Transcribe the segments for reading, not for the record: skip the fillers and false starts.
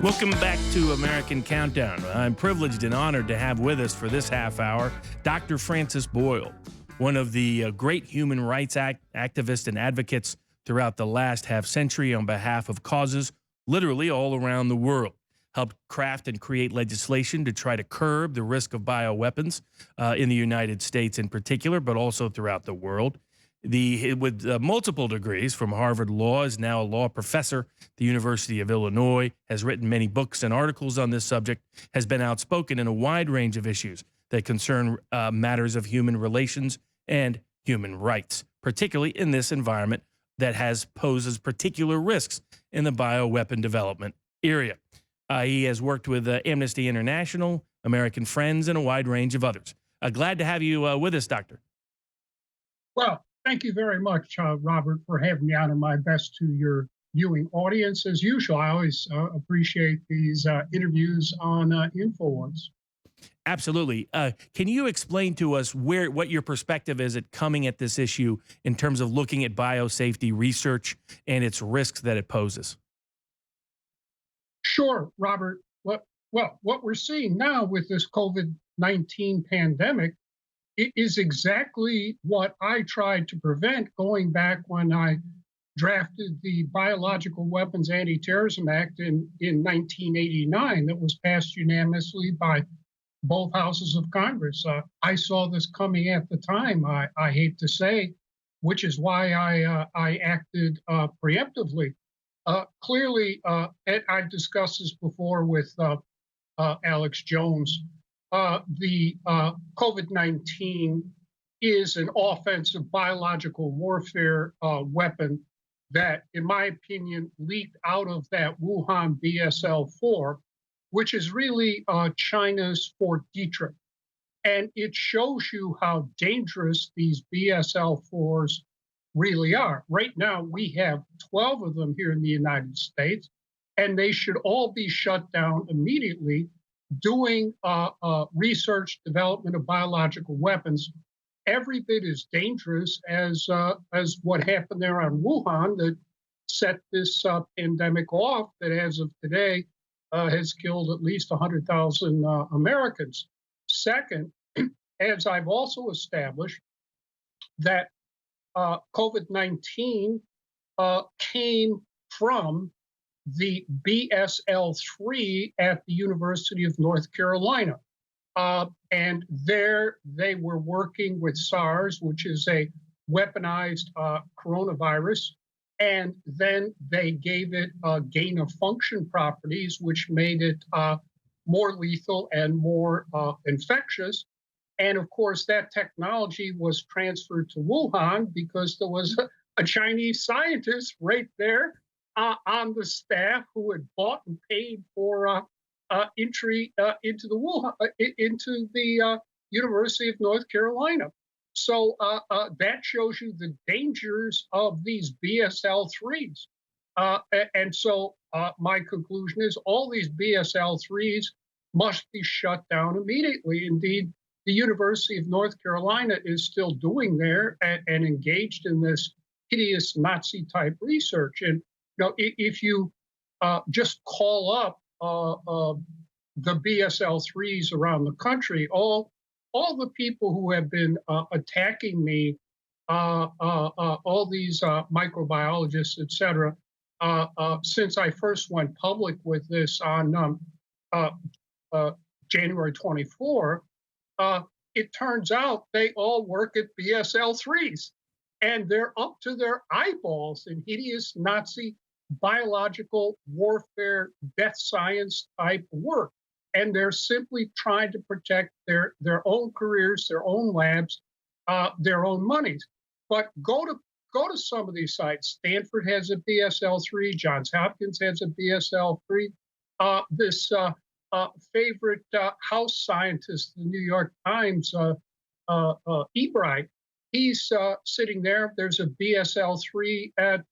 Welcome back to American Countdown. I'm privileged and honored to have with us for this half hour Dr. Francis Boyle, one of the great human rights activists and advocates throughout the last half century on behalf of causes literally all around the world. Helped craft and create legislation to try to curb the risk of bioweapons in the United States in particular, but also throughout the world. With multiple degrees from Harvard Law, is now a law professor at the University of Illinois, has written many books and articles on this subject, has been outspoken in a wide range of issues that concern matters of human relations and human rights, particularly in this environment that poses particular risks in the bioweapon development area. He has worked with Amnesty International, American Friends, and a wide range of others. Glad to have you with us, Doctor. Well, thank you very much, Robert, for having me on, and my best to your viewing audience. As usual, I always appreciate these interviews on InfoWars. Absolutely. Can you explain to us what your perspective is at coming at this issue in terms of looking at biosafety research and its risks that it poses? Sure, Robert. What we're seeing now with this COVID-19 pandemic is exactly what I tried to prevent going back when I drafted the Biological Weapons Anti-Terrorism Act in 1989 that was passed unanimously by both houses of Congress. I saw this coming at the time, I hate to say, which is why I acted preemptively. Clearly, and I've discussed this before with Alex Jones, the COVID-19 is an offensive biological warfare weapon that, in my opinion, leaked out of that Wuhan BSL-4, which is really China's Fort Detrick. And it shows you how dangerous these BSL-4s really are. Right now, we have 12 of them here in the United States, and they should all be shut down immediately. Doing research development of biological weapons every bit as dangerous as what happened there on Wuhan that set this pandemic off that as of today has killed at least 100,000 Americans. Second, as I've also established, that COVID-19 came from the BSL-3 at the University of North Carolina. And there they were working with SARS, which is a weaponized coronavirus. And then they gave it gain of function properties, which made it more lethal and more infectious. And of course, that technology was transferred to Wuhan because there was a Chinese scientist right there on the staff who had bought and paid for entry into the Wuhan, into the University of North Carolina. So that shows you the dangers of these BSL-3s. And so my conclusion is all these BSL-3s must be shut down immediately. Indeed, the University of North Carolina is still doing there and engaged in this hideous Nazi-type research. And if you just call up the BSL-3s around the country, all the people who have been attacking me, all these microbiologists, et cetera, since I first went public with this on January 24, it turns out they all work at BSL-3s. And they're up to their eyeballs in hideous Nazi biological warfare, death science type work. And they're simply trying to protect their own careers, their own labs, their own monies. But go to some of these sites. Stanford has a BSL-3, Johns Hopkins has a BSL-3. This favorite House scientist, the New York Times, Ebright, he's sitting there. There's a BSL-3 at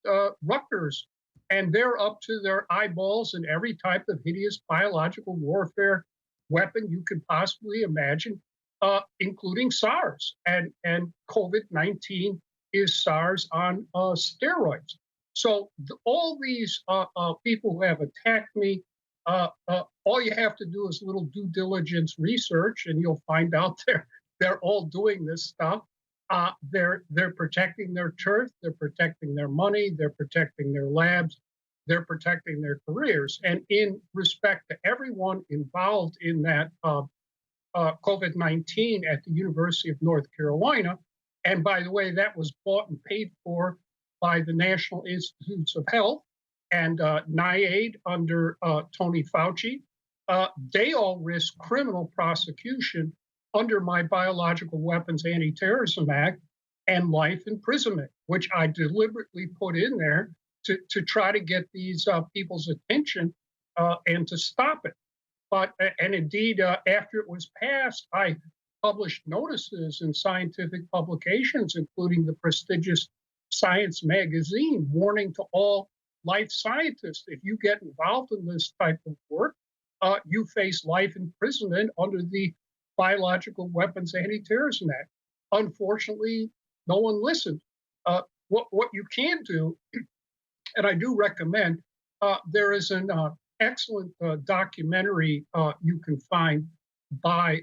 Rutgers, and they're up to their eyeballs in every type of hideous biological warfare weapon you could possibly imagine, including SARS. And COVID-19 is SARS on steroids. So all these people who have attacked me, All you have to do is a little due diligence research, and you'll find out they're all doing this stuff. They're protecting their turf, they're protecting their money, they're protecting their labs, they're protecting their careers. And in respect to everyone involved in that COVID-19 at the University of North Carolina, and by the way, that was bought and paid for by the National Institutes of Health and NIAID under Tony Fauci. They all risk criminal prosecution under my Biological Weapons Anti-Terrorism Act and life imprisonment, which I deliberately put in there to try to get these people's attention and to stop it. But and indeed, after it was passed, I published notices in scientific publications, including the prestigious Science magazine, warning to all life scientists: if you get involved in this type of work, you face life imprisonment under the Biological Weapons Anti-Terrorism Act. Unfortunately, no one listened. What you can do, and I do recommend, there is an excellent documentary you can find by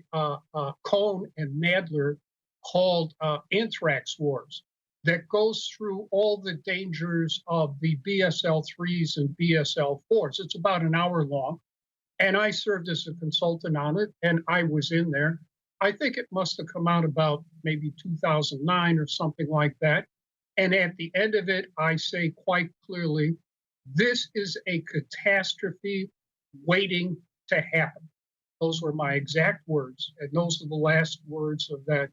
Cohn and Nadler called Anthrax Wars, that goes through all the dangers of the BSL 3s and BSL 4s. It's about an hour long. And I served as a consultant on it, and I was in there. I think it must have come out about maybe 2009 or something like that. And at the end of it, I say quite clearly, this is a catastrophe waiting to happen. Those were my exact words, and those are the last words of that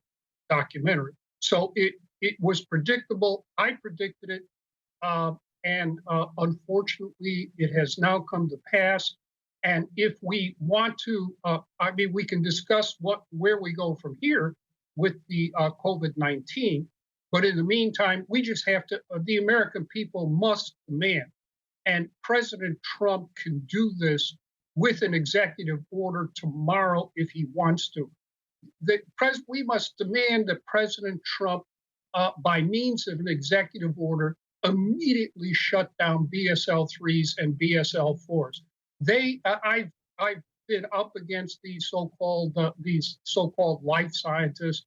documentary. So it was predictable. I predicted it, and unfortunately, it has now come to pass. And if we want to, I mean, we can discuss where we go from here with the COVID-19. But in the meantime, we just have to. The American people must demand, and President Trump can do this with an executive order tomorrow if he wants to. We must demand that President Trump, by means of an executive order, immediately shut down BSL 3s and BSL 4s. I've been up against these so-called life scientists,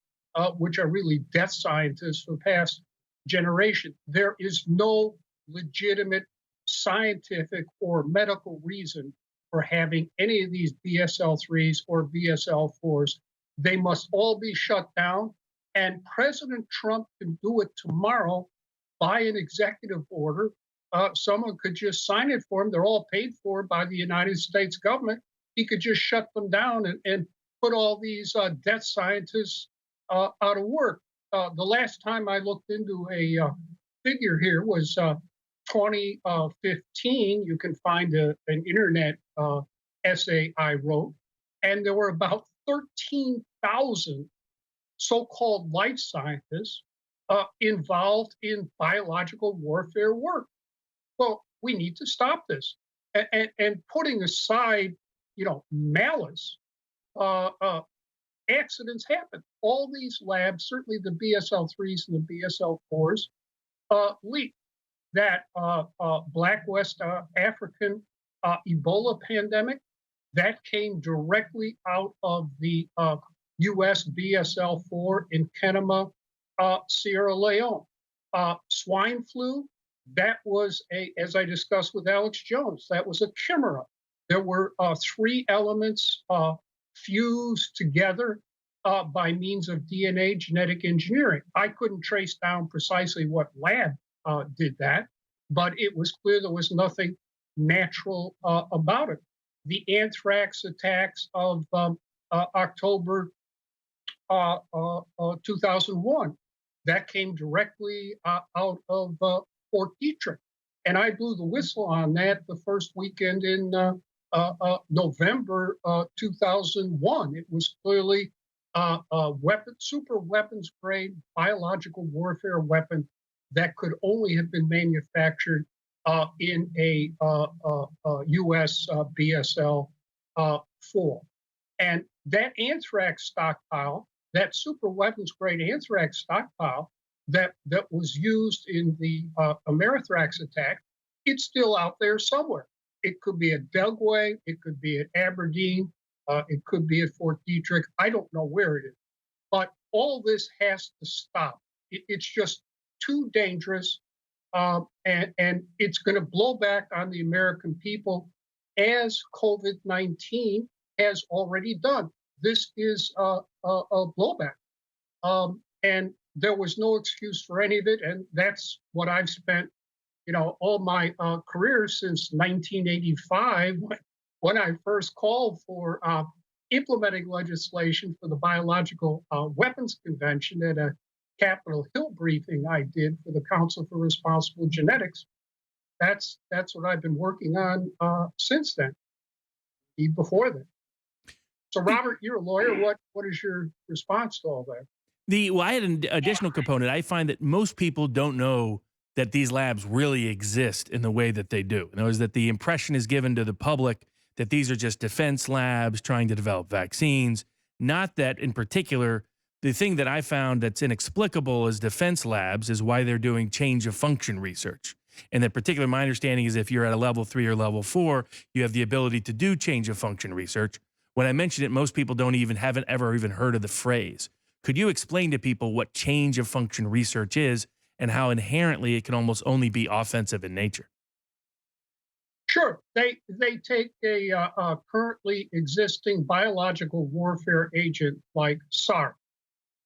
which are really death scientists for the past generation. There is no legitimate scientific or medical reason for having any of these BSL 3s or BSL 4s. They must all be shut down, and President Trump can do it tomorrow by an executive order. Someone could just sign it for him. They're all paid for by the United States government. He could just shut them down and put all these death scientists out of work. The last time I looked into a figure here was 2015. You can find an internet essay I wrote, and there were about 13,000 so-called life scientists involved in biological warfare work. Well, we need to stop this. And putting aside, malice, accidents happen. All these labs, certainly the BSL 3s and the BSL 4s, leak. That Black West African Ebola pandemic, that came directly out of the US BSL 4 in Kenema, Sierra Leone. Swine flu, that was as I discussed with Alex Jones, that was a chimera. There were 3 elements fused together by means of DNA genetic engineering. I couldn't trace down precisely what lab did that, but it was clear there was nothing natural about it. The anthrax attacks of October 2001, that came directly out of Fort Detrick. And I blew the whistle on that the first weekend in November 2001. It was clearly a super weapons grade biological warfare weapon that could only have been manufactured in a US BSL 4. And that anthrax stockpile, that super weapons grade anthrax stockpile that was used in the Amerithrax attack, it's still out there somewhere. It could be at Delaware, it could be at Aberdeen, it could be at Fort Detrick. I don't know where it is, but all this has to stop. It's just too dangerous, and it's going to blow back on the American people as COVID-19 has already done. This is a blowback. And there was no excuse for any of it. And that's what I've spent, all my career since 1985 when I first called for implementing legislation for the Biological Weapons Convention at a Capitol Hill briefing I did for the Council for Responsible Genetics. That's what I've been working on since then, even before then. So, Robert, you're a lawyer. What is your response to all that? Well, I had an additional component. I find that most people don't know that these labs really exist in the way that they do. In other words, that the impression is given to the public that these are just defense labs trying to develop vaccines, not that in particular, the thing that I found that's inexplicable as defense labs is why they're doing change of function research. And that particular, my understanding is if you're at a level 3 or level 4, you have the ability to do change of function research. When I mention it, most people haven't ever even heard of the phrase. Could you explain to people what change of function research is and how inherently it can almost only be offensive in nature? Sure. They take a currently existing biological warfare agent like SARS,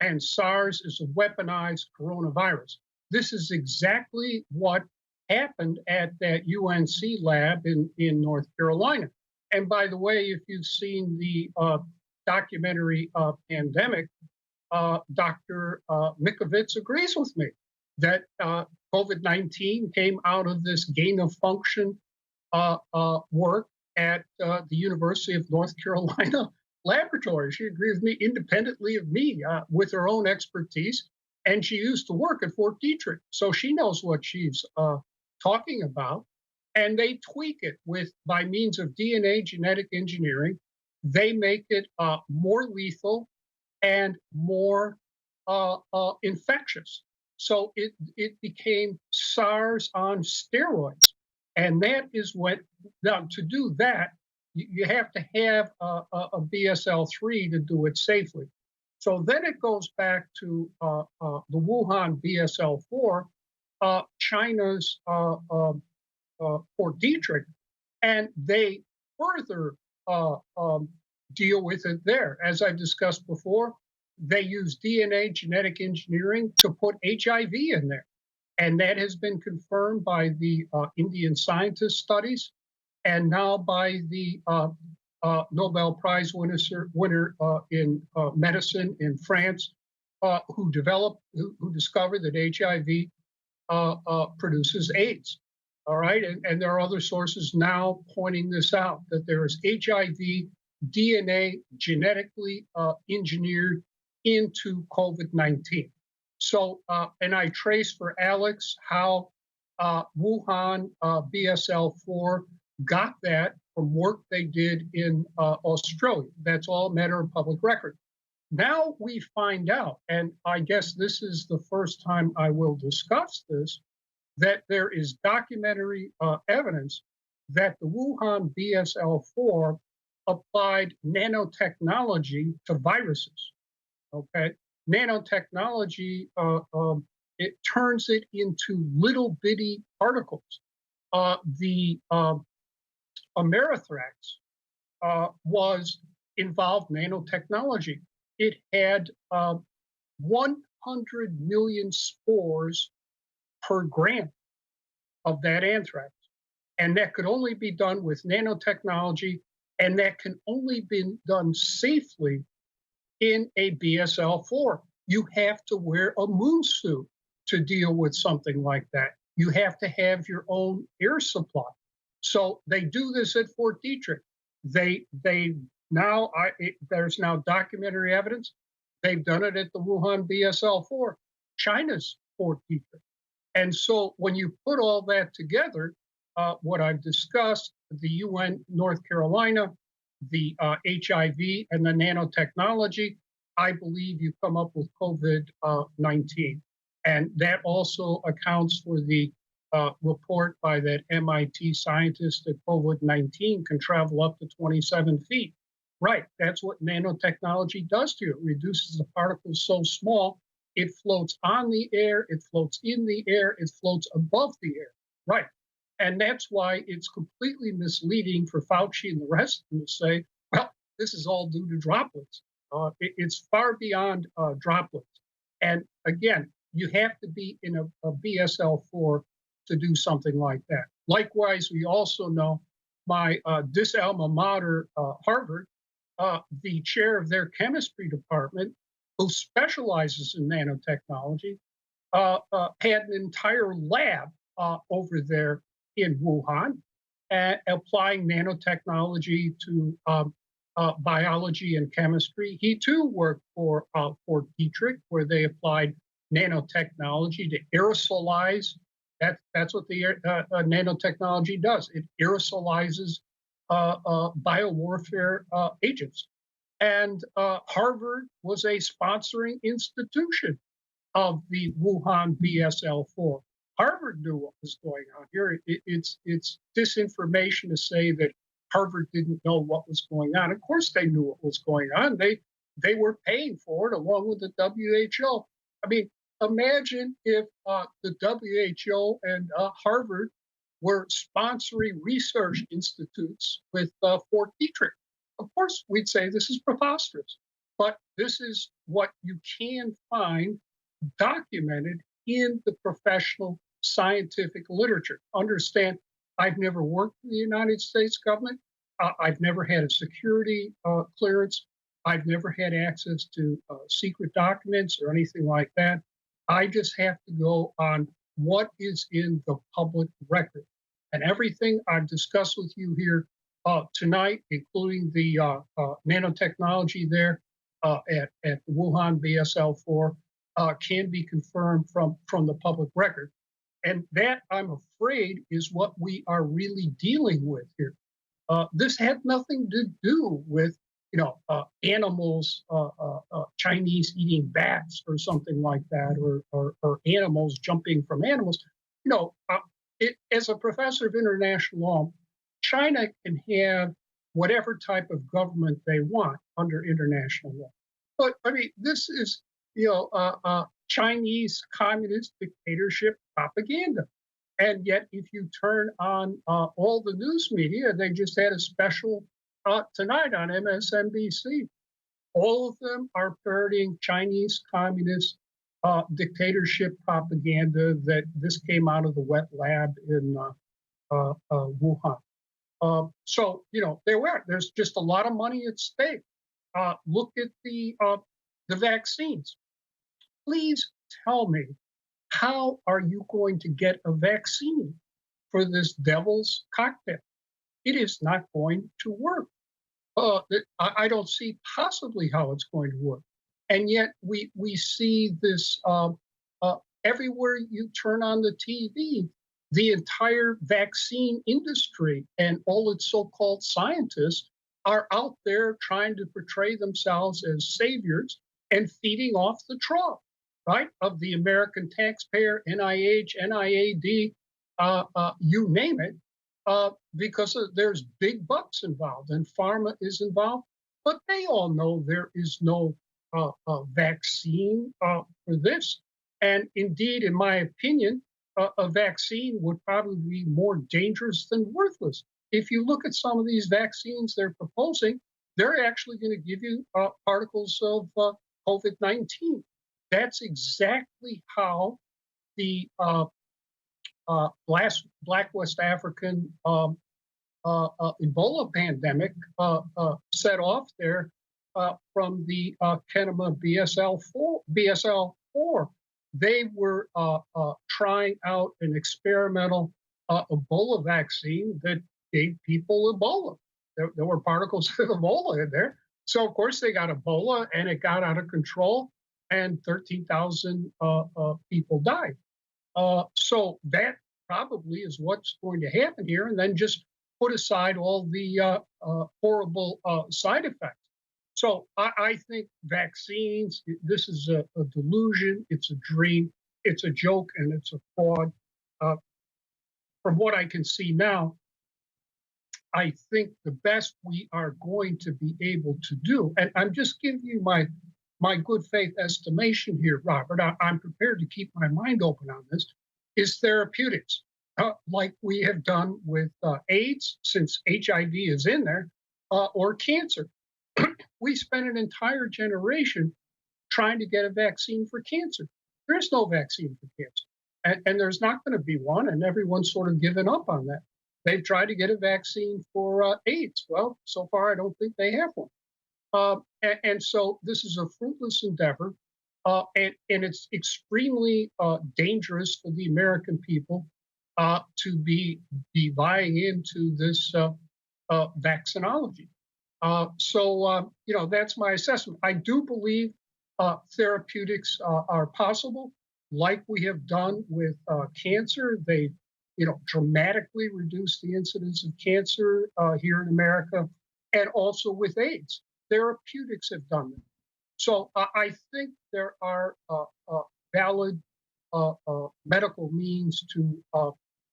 and SARS is a weaponized coronavirus. This is exactly what happened at that UNC lab in North Carolina. And by the way, if you've seen the documentary Pandemic, Dr. Mikovits agrees with me that COVID-19 came out of this gain of function work at the University of North Carolina laboratory. She agrees with me independently of me with her own expertise. And she used to work at Fort Detrick. So she knows what she's talking about. And they tweak it by means of DNA genetic engineering. They make it more lethal and more infectious. So it became SARS on steroids. And that is what, now to do that, you have to have a BSL-3 to do it safely. So then it goes back to the Wuhan BSL-4, China's Fort Detrick, and they further deal with it there. As I've discussed before, they use DNA genetic engineering to put HIV in there. And that has been confirmed by the Indian scientist studies and now by the Nobel Prize winner in medicine in France, who discovered that HIV produces AIDS. All right. And there are other sources now pointing this out, that there is HIV DNA genetically engineered into COVID-19. So, and I traced for Alex how Wuhan BSL-4 got that from work they did in Australia. That's all a matter of public record. Now we find out, and I guess this is the first time I will discuss this, that there is documentary evidence that the Wuhan BSL-4 applied nanotechnology to viruses. Okay, nanotechnology, it turns it into little bitty particles. The Amerithrax was involved nanotechnology. It had 100 million spores per gram of that anthrax. And that could only be done with nanotechnology, and that can only be done safely in a BSL-4. You have to wear a moon suit to deal with something like that. You have to have your own air supply. So they do this at Fort Detrick. There's now documentary evidence. They've done it at the Wuhan BSL-4, China's Fort Detrick. And so when you put all that together, what I've discussed, the UN North Carolina, the HIV and the nanotechnology, I believe you come up with COVID-19. And that also accounts for the report by that MIT scientist that COVID-19 can travel up to 27 feet. Right, that's what nanotechnology does to you. It reduces the particles so small, it floats on the air, it floats in the air, it floats above the air. Right. And that's why it's completely misleading for Fauci and the rest of them to say, well, this is all due to droplets. It's far beyond droplets. And again, you have to be in a BSL-4 to do something like that. Likewise, we also know my dis alma mater, Harvard, the chair of their chemistry department, who specializes in nanotechnology, had an entire lab over there in Wuhan, applying nanotechnology to biology and chemistry. He too worked for Dietrich, where they applied nanotechnology to aerosolize. That's what the nanotechnology does. It aerosolizes biowarfare agents. And Harvard was a sponsoring institution of the Wuhan BSL-4. Harvard knew what was going on here. It's disinformation to say that Harvard didn't know what was going on. Of course, they knew what was going on. They were paying for it along with the WHO. I mean, imagine if the WHO and Harvard were sponsoring research institutes with Fort Detrick. Of course, we'd say this is preposterous, but this is what you can find documented in the professional scientific literature. Understand, I've never worked for the United States government. I've never had a security clearance. I've never had access to secret documents or anything like that. I just have to go on what is in the public record. And everything I've discussed with you here tonight, including the nanotechnology there at the Wuhan BSL-4, can be confirmed from the public record. And that, I'm afraid, is what we are really dealing with here. This had nothing to do with, animals, Chinese eating bats or something like that, or animals jumping from animals. As a professor of international law, China can have whatever type of government they want under international law. But I mean, this is Chinese communist dictatorship propaganda. And yet, if you turn on all the news media, they just had a special tonight on MSNBC. All of them are parroting Chinese communist dictatorship propaganda that this came out of the wet lab in Wuhan. There were. There's just a lot of money at stake. Look at the vaccines. Please tell me, how are you going to get a vaccine for this devil's cocktail? It is not going to work. I don't see possibly how it's going to work. And yet we see this everywhere you turn on the TV. The entire vaccine industry and all its so-called scientists are out there trying to portray themselves as saviors and feeding off the trough, right, of the American taxpayer, NIH, NIAD, you name it, because there's big bucks involved and pharma is involved. But they all know there is no vaccine for this. And indeed, in my opinion, a vaccine would probably be more dangerous than worthless. If you look at some of these vaccines they're proposing, they're actually going to give you particles of COVID-19. That's exactly how the Black West African Ebola pandemic set off there from the Kenema BSL-4. They were trying out an experimental Ebola vaccine that gave people Ebola. There were particles of Ebola in there. So, of course, they got Ebola and it got out of control and 13,000 people died. So that probably is what's going to happen here. And then just put aside all the horrible side effects. So I think vaccines, this is a delusion, it's a dream, it's a joke, and it's a fraud. from what I can see now, I think the best we are going to be able to do, and I'm just giving you my good faith estimation here, Robert. I'm prepared to keep my mind open on this, is therapeutics, like we have done with AIDS, since HIV is in there, or cancer. We spent an entire generation trying to get a vaccine for cancer. There's no vaccine for cancer. And there's not going to be one, and everyone's sort of given up on that. They've tried to get a vaccine for AIDS. Well, so far, I don't think they have one. And so this is a fruitless endeavor, and it's extremely dangerous for the American people to be buying into this vaccinology. That's my assessment. I do believe therapeutics are possible, like we have done with cancer. They, dramatically reduce the incidence of cancer here in America, and also with AIDS. Therapeutics have done that. So I think there are valid medical means to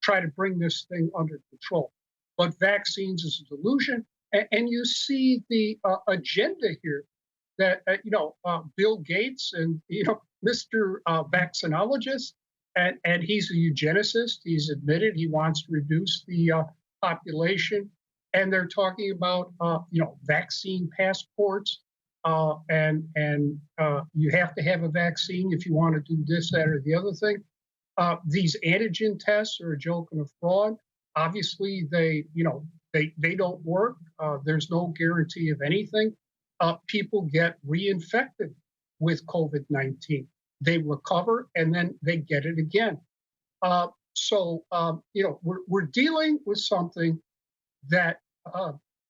try to bring this thing under control. But vaccines is a delusion. And you see the agenda here that, Bill Gates and, Mr. Vaccinologist, and he's a eugenicist. He's admitted he wants to reduce the population. And they're talking about, vaccine passports. And you have to have a vaccine if you want to do this, that, or the other thing. These antigen tests are a joke and a fraud. Obviously, they don't work. There's no guarantee of anything. People get reinfected with COVID-19. They recover and then they get it again. We're dealing with something that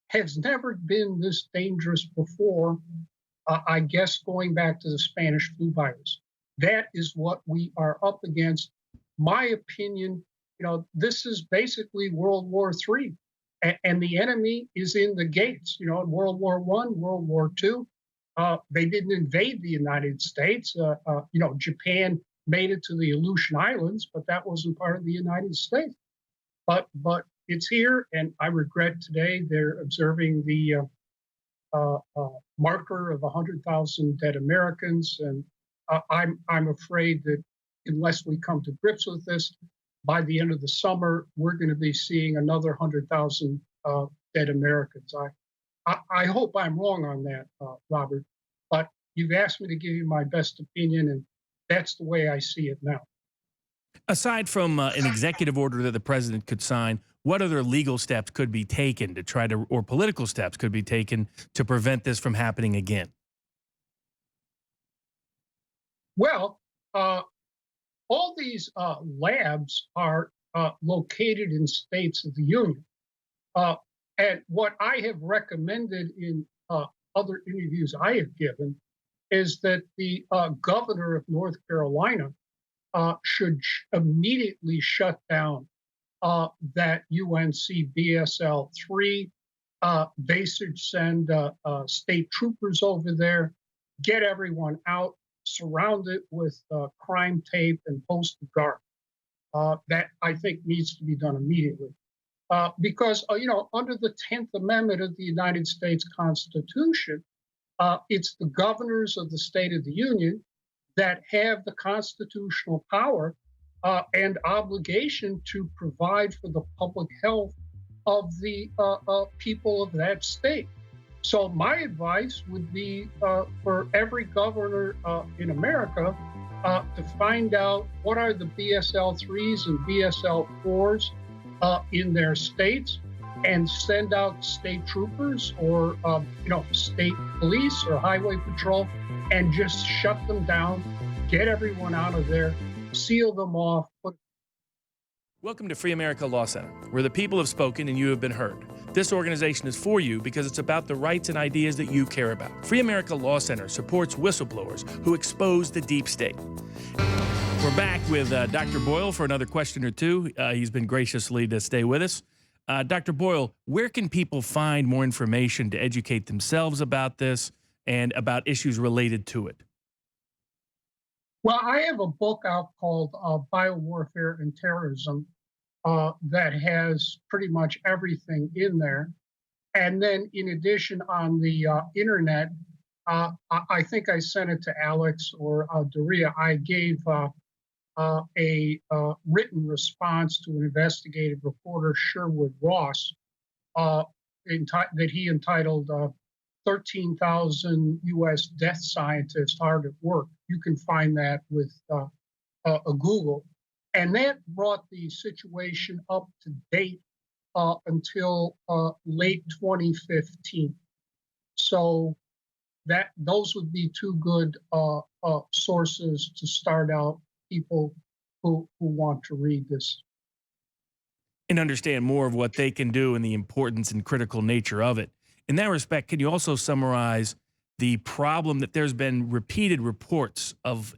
has never been this dangerous before. I guess going back to the Spanish flu virus, that is what we are up against. My opinion, this is basically World War III, and the enemy is in the gates. In World War I, World War II, they didn't invade the United States. Japan made it to the Aleutian Islands, but that wasn't part of the United States. But it's here, and I regret today they're observing the marker of 100,000 dead Americans, and I'm afraid that unless we come to grips with this, by the end of the summer, we're going to be seeing another 100,000 dead Americans. I hope I'm wrong on that, Robert, but you've asked me to give you my best opinion, and that's the way I see it now. Aside from an executive order that the president could sign, what other legal steps could be taken to try to, or political steps could be taken to prevent this from happening again? Well, all these labs are located in states of the union. And what I have recommended in other interviews I have given is that the governor of North Carolina should immediately shut down that UNC BSL 3. They should send state troopers over there, get everyone out, surround it with crime tape, and post a guard. That I think needs to be done immediately. Because, under the 10th Amendment of the United States Constitution, it's the governors of the State of the Union that have the constitutional power and obligation to provide for the public health of the people of that state. So my advice would be for every governor in America to find out what are the BSL 3s and BSL 4s in their states, and send out state troopers or state police or highway patrol, and just shut them down, get everyone out of there, seal them off. Welcome to Free America Law Center, where the people have spoken and you have been heard. This organization is for you because it's about the rights and ideas that you care about. Free America Law Center supports whistleblowers who expose the deep state. We're back with Dr. Boyle for another question or two. He's been graciously to stay with us. Dr. Boyle, where can people find more information to educate themselves about this and about issues related to it? Well, I have a book out called Biowarfare and Terrorism, that has pretty much everything in there. And then, in addition, on the internet, I think I sent it to Alex or Daria. I gave a written response to an investigative reporter, Sherwood Ross, uh, that he entitled 13,000 US death scientists hard at work. You can find that with a Google. And that brought the situation up to date until late 2015. So that those would be two good sources to start out people who want to read this. And understand more of what they can do and the importance and critical nature of it. In that respect, can you also summarize the problem that there's been repeated reports of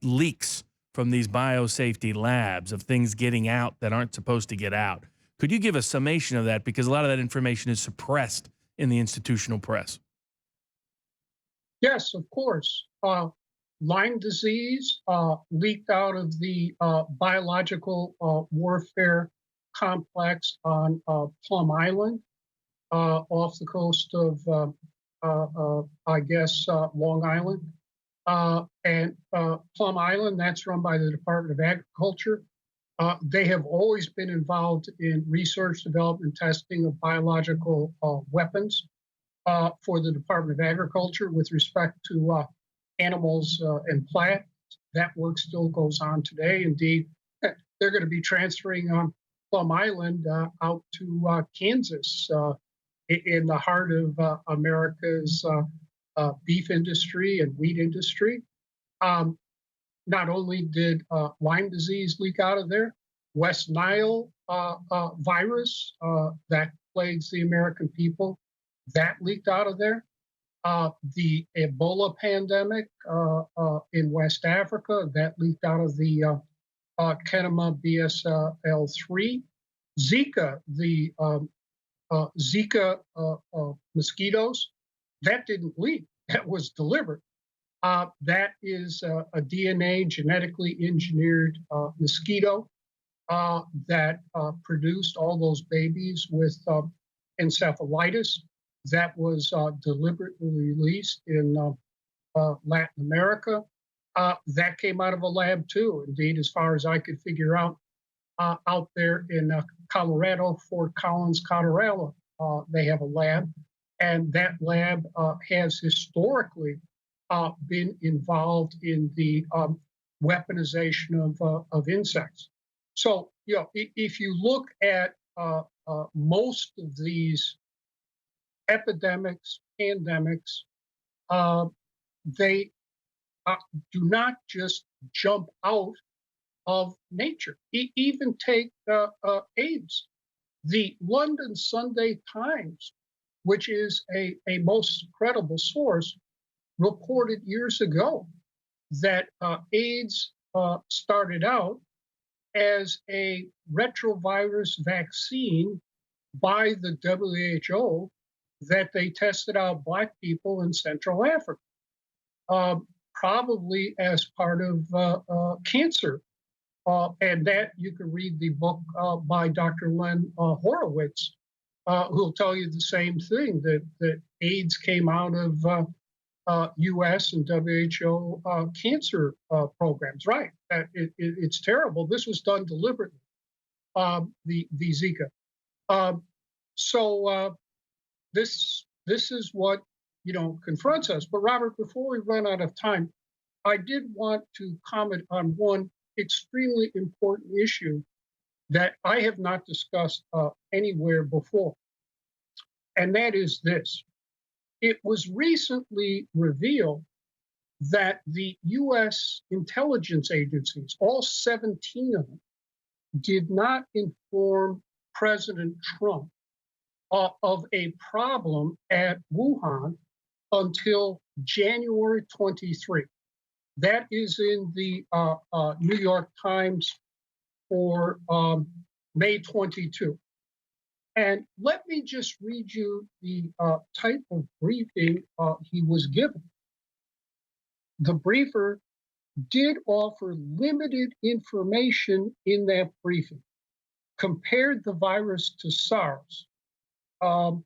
leaks from these biosafety labs, of things getting out that aren't supposed to get out? Could you give a summation of that? Because a lot of that information is suppressed in the institutional press. Yes, of course. Lyme disease leaked out of the biological warfare complex on Plum Island off the coast of, I guess, Long Island. And Plum Island, that's run by the Department of Agriculture. They have always been involved in research, development, testing of biological weapons for the Department of Agriculture with respect to animals and plants. That work still goes on today. Indeed, they're going to be transferring Plum Island out to Kansas in the heart of America's beef industry and wheat industry. Um, Not only did Lyme disease leak out of there, West Nile virus that plagues the American people, that leaked out of there. The Ebola pandemic in West Africa, that leaked out of the Kenema BSL-3. Zika, the Zika mosquitoes, that didn't leak. That was delivered. That is a DNA genetically engineered mosquito that produced all those babies with encephalitis. That was deliberately released in Latin America. That came out of a lab too. Indeed, as far as I could figure out there in Colorado, Fort Collins, Colorado, they have a lab, and that lab has historically been involved in the weaponization of insects. So, if you look at most of these epidemics, pandemics, uh, they uh, do not just jump out of nature. Even take AIDS. The London Sunday Times, which is a most credible source, reported years ago that AIDS started out as a retrovirus vaccine by the WHO that they tested out Black people in Central Africa, uh, probably as part of cancer. And that you can read the book by Dr. Len Horowitz, who'll tell you the same thing that AIDS came out of US and WHO cancer programs. Right. It's terrible. This was done deliberately, the Zika. Um, so this is what confronts us. But Robert, before we run out of time, I did want to comment on one extremely important issue that I have not discussed anywhere before, and that is this. It was recently revealed that the US intelligence agencies, all 17 of them, did not inform President Trump of a problem at Wuhan until January 23. That is in the New York Times for May 22. And let me just read you the type of briefing he was given. The briefer did offer limited information in that briefing compared the virus to SARS, um,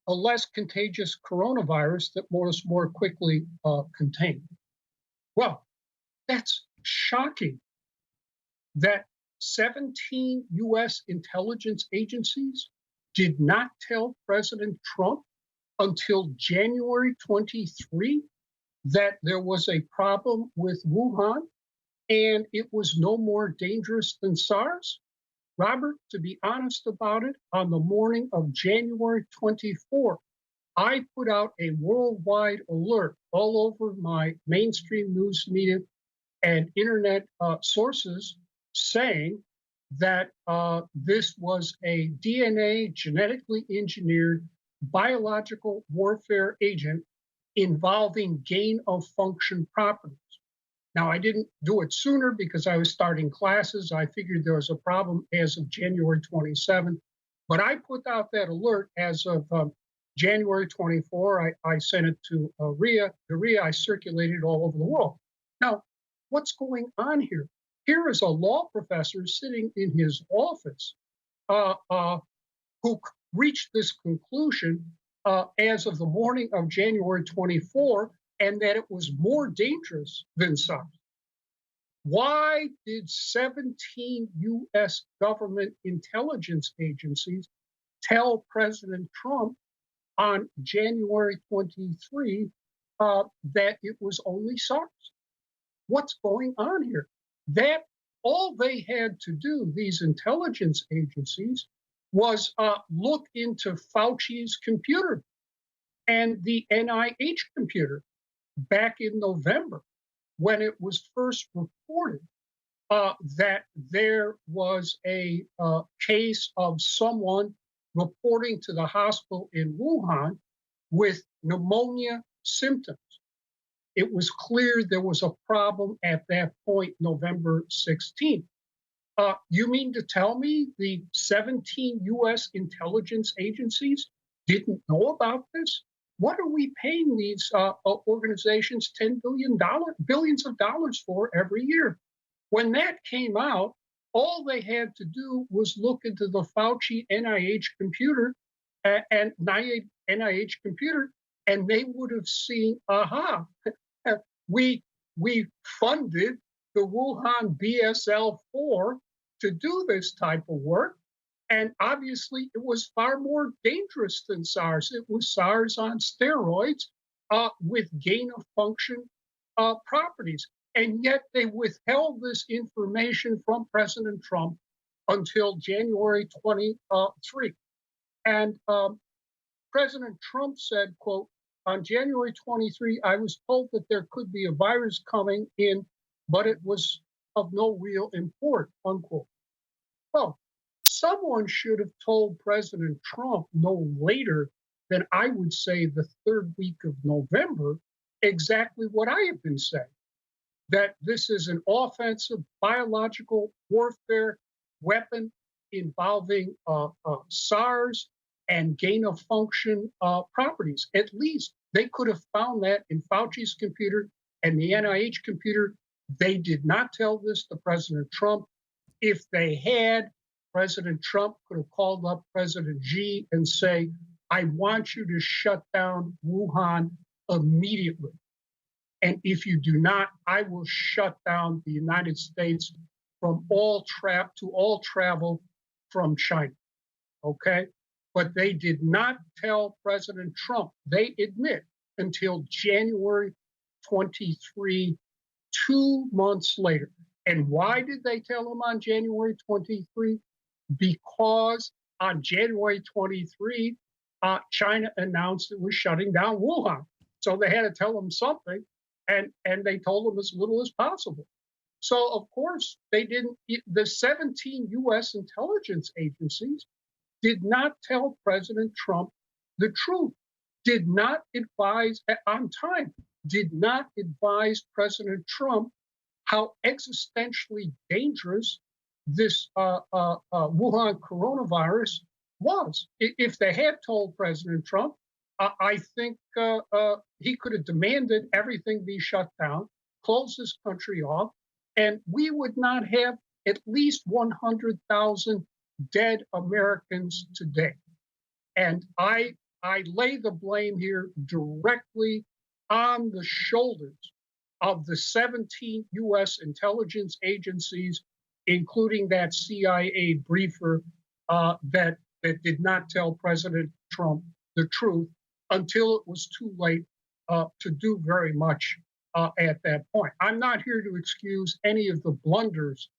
a less contagious coronavirus that was more quickly contained. Well, that's shocking that 17 US intelligence agencies did not tell President Trump until January 23 that there was a problem with Wuhan and it was no more dangerous than SARS. Robert, to be honest about it, on the morning of January 24, I put out a worldwide alert all over my mainstream news media and internet sources saying that this was a DNA genetically engineered biological warfare agent involving gain of function properties. Now, I didn't do it sooner because I was starting classes. I figured there was a problem as of January 27th, but I put out that alert as of January 24. I sent it to RIA. The RIA I circulated all over the world. Now, what's going on here? Here is a law professor sitting in his office uh, uh, who reached this conclusion as of the morning of January 24, and that it was more dangerous than SARS. Why did 17 US government intelligence agencies tell President Trump on January 23 that it was only SARS? What's going on here? That all they had to do, these intelligence agencies, was look into Fauci's computer and the NIH computer back in November when it was first reported that there was a case of someone reporting to the hospital in Wuhan with pneumonia symptoms. It was clear there was a problem at that point, November 16th. You mean to tell me the 17 US intelligence agencies didn't know about this? What are we paying these organizations billions of dollars for every year? When that came out, all they had to do was look into the Fauci NIH computer and NIH computer, and they would have seen, aha, we we funded the Wuhan BSL-4 to do this type of work. And obviously, it was far more dangerous than SARS. It was SARS on steroids with gain of function properties. And yet they withheld this information from President Trump until January 23. And President Trump said, quote, on January 23, I was told that there could be a virus coming in, but it was of no real import, unquote. Well, someone should have told President Trump no later than, I would say, the third week of November, exactly what I have been saying, that this is an offensive biological warfare weapon involving SARS and gain of function properties. At least they could have found that in Fauci's computer and the NIH computer. They did not tell this to President Trump. If they had, President Trump could have called up President Xi and say, I want you to shut down Wuhan immediately. And if you do not, I will shut down the United States from all travel from China. Okay? But they did not tell President Trump, they admit, until January 23, 2 months later. And why did they tell him on January 23? Because on January 23, China announced it was shutting down Wuhan. So they had to tell him something, and they told him as little as possible. So, of course, they didn't, the 17 US intelligence agencies did not tell President Trump the truth, did not advise on time, did not advise President Trump how existentially dangerous this Wuhan coronavirus was. If they had told President Trump, I think he could have demanded everything be shut down, close this country off, and we would not have at least 100,000 dead Americans today. And I lay the blame here directly on the shoulders of the 17 US intelligence agencies, including that CIA briefer that did not tell President Trump the truth until it was too late to do very much at that point. I'm not here to excuse any of the blunders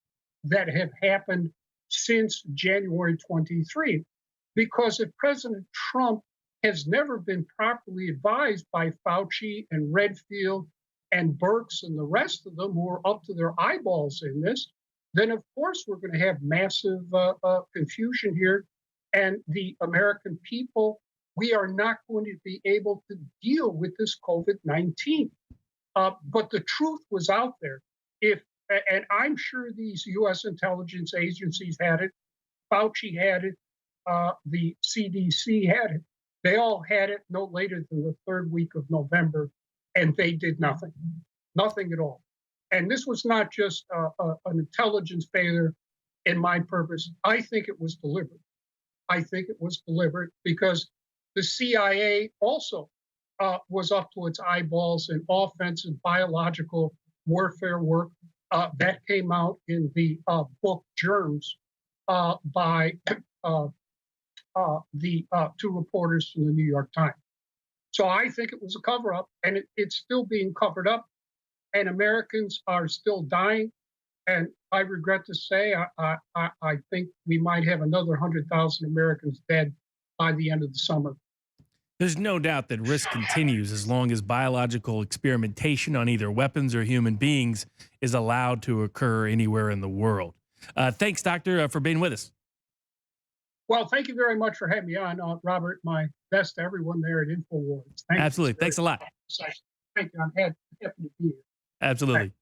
that have happened since January 23, because if President Trump has never been properly advised by Fauci and Redfield and Birx and the rest of them who are up to their eyeballs in this, then of course we're going to have massive confusion here. And the American people, we are not going to be able to deal with this COVID-19. But the truth was out there. If and I'm sure these U.S. intelligence agencies had it, Fauci had it, the CDC had it. They all had it no later than the third week of November, and they did nothing, nothing at all. And this was not just an intelligence failure in my purpose. I think it was deliberate. I think it was deliberate because the CIA also was up to its eyeballs in offensive biological warfare work that came out in the book Germs by the two reporters from the New York Times. So I think it was a cover up, and it's still being covered up, and Americans are still dying. And I regret to say, I think we might have another 100,000 Americans dead by the end of the summer. There's no doubt that risk continues as long as biological experimentation on either weapons or human beings is allowed to occur anywhere in the world. Thanks, Doctor, for being with us. Well, thank you very much for having me on, Robert. My best to everyone there at InfoWars. Thank Absolutely. you. Thanks a lot. Thank you. I'm happy to be here. Absolutely.